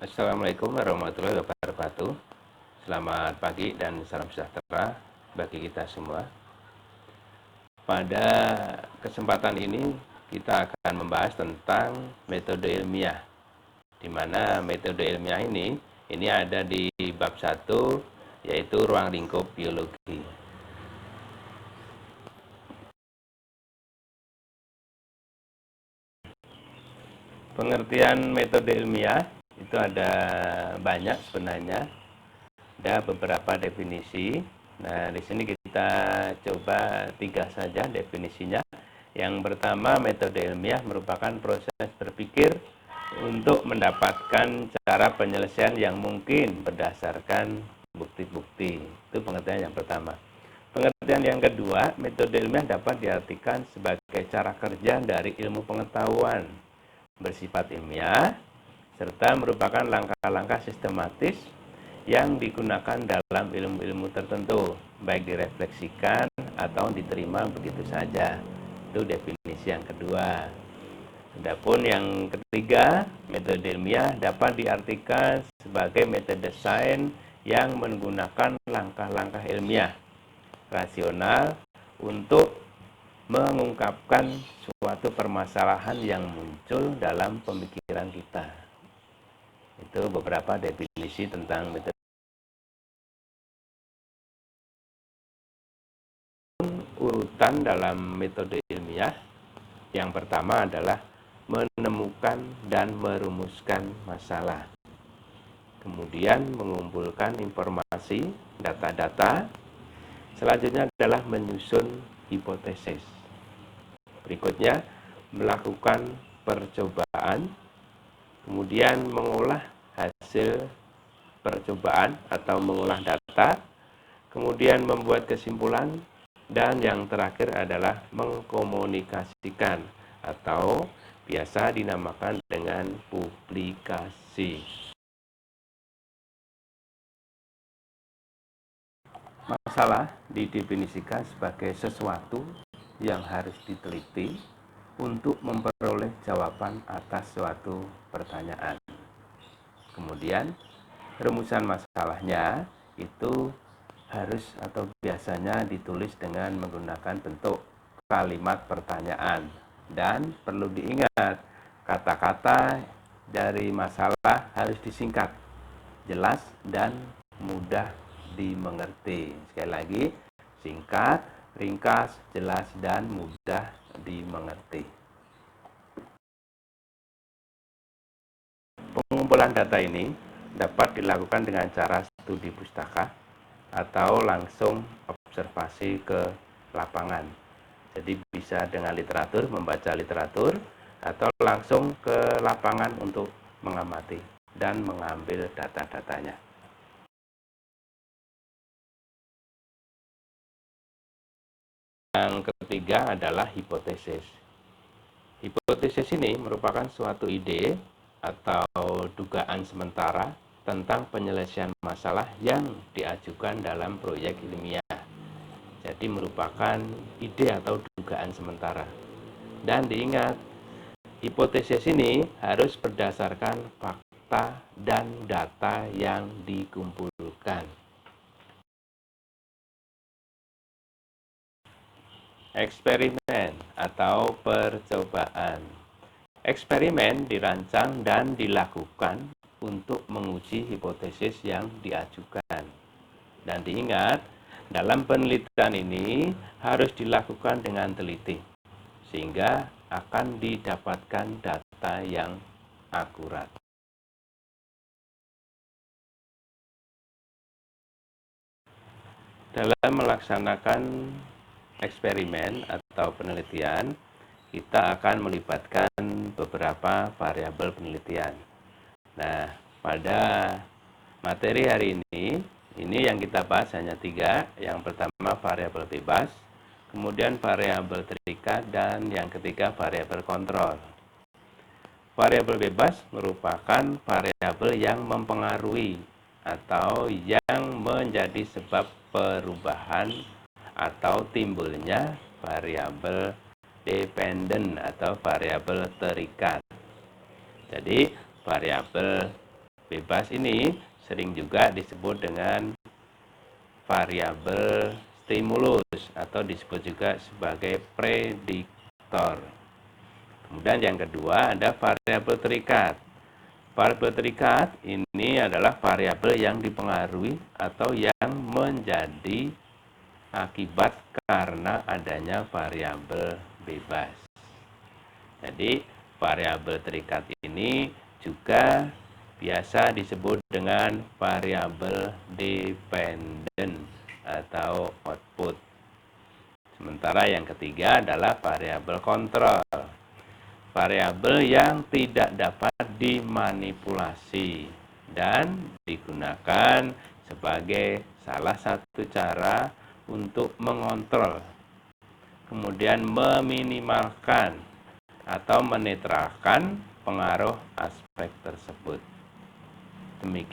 Assalamualaikum warahmatullahi wabarakatuh. Selamat pagi dan salam sejahtera bagi kita semua. Pada kesempatan ini kita akan membahas tentang metode ilmiah, di mana metode ilmiah ini ada di bab 1, yaitu ruang lingkup biologi. Pengertian metode ilmiah itu ada banyak sebenarnya, ada beberapa definisi. Nah, di sini kita coba 3 saja definisinya. Yang pertama, metode ilmiah merupakan proses berpikir untuk mendapatkan cara penyelesaian yang mungkin berdasarkan bukti-bukti. Itu pengertian yang pertama. Pengertian yang kedua, metode ilmiah dapat diartikan sebagai cara kerja dari ilmu pengetahuan bersifat ilmiah, serta merupakan langkah-langkah sistematis yang digunakan dalam ilmu-ilmu tertentu, baik direfleksikan atau diterima begitu saja. Itu definisi yang kedua. Adapun yang ketiga, metode ilmiah dapat diartikan sebagai metode sains yang menggunakan langkah-langkah ilmiah rasional untuk mengungkapkan suatu permasalahan yang muncul dalam pemikiran kita. Itu beberapa definisi tentang metode. Urutan dalam metode ilmiah, yang pertama adalah menemukan dan merumuskan masalah. Kemudian mengumpulkan informasi, data-data. Selanjutnya adalah menyusun hipotesis. Berikutnya, melakukan percobaan, kemudian mengolah hasil percobaan atau mengolah data, kemudian membuat kesimpulan, dan yang terakhir adalah mengkomunikasikan atau biasa dinamakan dengan publikasi. Masalah didefinisikan sebagai sesuatu yang harus diteliti untuk memperoleh jawaban atas suatu pertanyaan. Kemudian, rumusan masalahnya itu harus atau biasanya ditulis dengan menggunakan bentuk kalimat pertanyaan. Dan perlu diingat, kata-kata dari masalah harus disingkat, jelas, dan mudah dimengerti. Sekali lagi, singkat, ringkas, jelas, dan mudah dimengerti. Pengumpulan data ini dapat dilakukan dengan cara studi pustaka atau langsung observasi ke lapangan. Jadi bisa dengan literatur, membaca literatur, atau langsung ke lapangan untuk mengamati dan mengambil data-datanya. Yang ketiga adalah hipotesis. Hipotesis ini merupakan suatu ide atau dugaan sementara tentang penyelesaian masalah yang diajukan dalam proyek ilmiah. Jadi merupakan ide atau dugaan sementara. Dan diingat, hipotesis ini harus berdasarkan fakta dan data yang dikumpulkan. Eksperimen atau percobaan. Eksperimen dirancang dan dilakukan untuk menguji hipotesis yang diajukan. Dan diingat, dalam penelitian ini harus dilakukan dengan teliti, sehingga akan didapatkan data yang akurat. Dalam melaksanakan eksperimen atau penelitian, kita akan melibatkan beberapa variabel penelitian. Nah, pada materi hari ini yang kita bahas hanya 3. Yang pertama variabel bebas, kemudian variabel terikat, dan yang ketiga variabel kontrol. Variabel bebas merupakan variabel yang mempengaruhi atau yang menjadi sebab perubahan atau timbulnya variabel dependen atau variabel terikat. Jadi variabel bebas ini sering juga disebut dengan variabel stimulus atau disebut juga sebagai prediktor. Kemudian yang kedua ada variabel terikat. Variabel terikat ini adalah variabel yang dipengaruhi atau yang menjadi akibat karena adanya variabel bebas. Jadi variabel terikat ini juga biasa disebut dengan variabel dependen atau output. Sementara yang ketiga adalah variabel kontrol. Variabel yang tidak dapat dimanipulasi dan digunakan sebagai salah satu cara untuk mengontrol, kemudian meminimalkan atau menetralkan pengaruh aspek tersebut. Demikian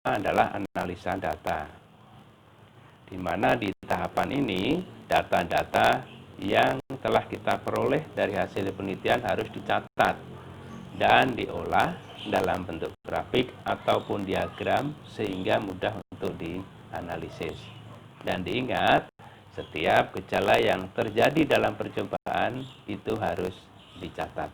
adalah analisa data, di mana di tahapan ini data-data yang telah kita peroleh dari hasil penelitian harus dicatat dan diolah dalam bentuk grafik ataupun diagram sehingga mudah untuk dianalisis. Dan diingat, setiap gejala yang terjadi dalam percobaan itu harus dicatat.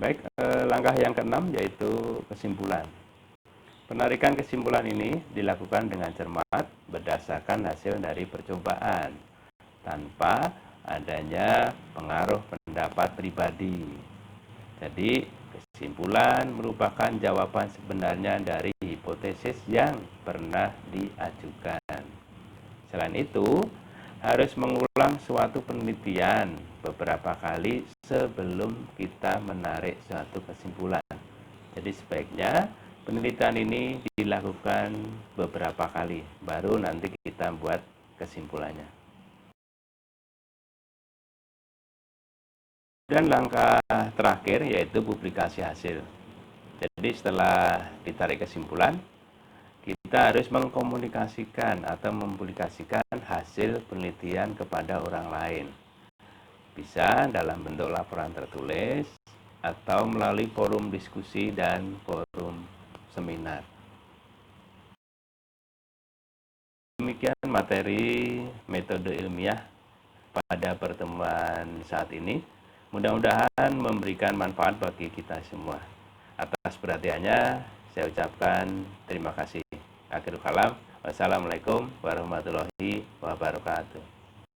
Baik, langkah yang keenam yaitu kesimpulan. Penarikan kesimpulan ini dilakukan dengan cermat berdasarkan hasil dari percobaan, tanpa adanya pengaruh pendapat pribadi. Jadi, kesimpulan merupakan jawaban sebenarnya dari hipotesis yang pernah diajukan. Selain itu, harus mengulang suatu penelitian beberapa kali sebelum kita menarik suatu kesimpulan. Jadi sebaiknya penelitian ini dilakukan beberapa kali, baru nanti kita buat kesimpulannya. Dan langkah terakhir yaitu publikasi hasil. Jadi setelah ditarik kesimpulan, kita harus mengkomunikasikan atau mempublikasikan hasil penelitian kepada orang lain. Bisa dalam bentuk laporan tertulis atau melalui forum diskusi dan forum seminar. Demikian materi metode ilmiah pada pertemuan saat ini. Mudah-mudahan memberikan manfaat bagi kita semua. Atas perhatiannya, saya ucapkan terima kasih. Akhirul kalam. Wassalamualaikum warahmatullahi wabarakatuh.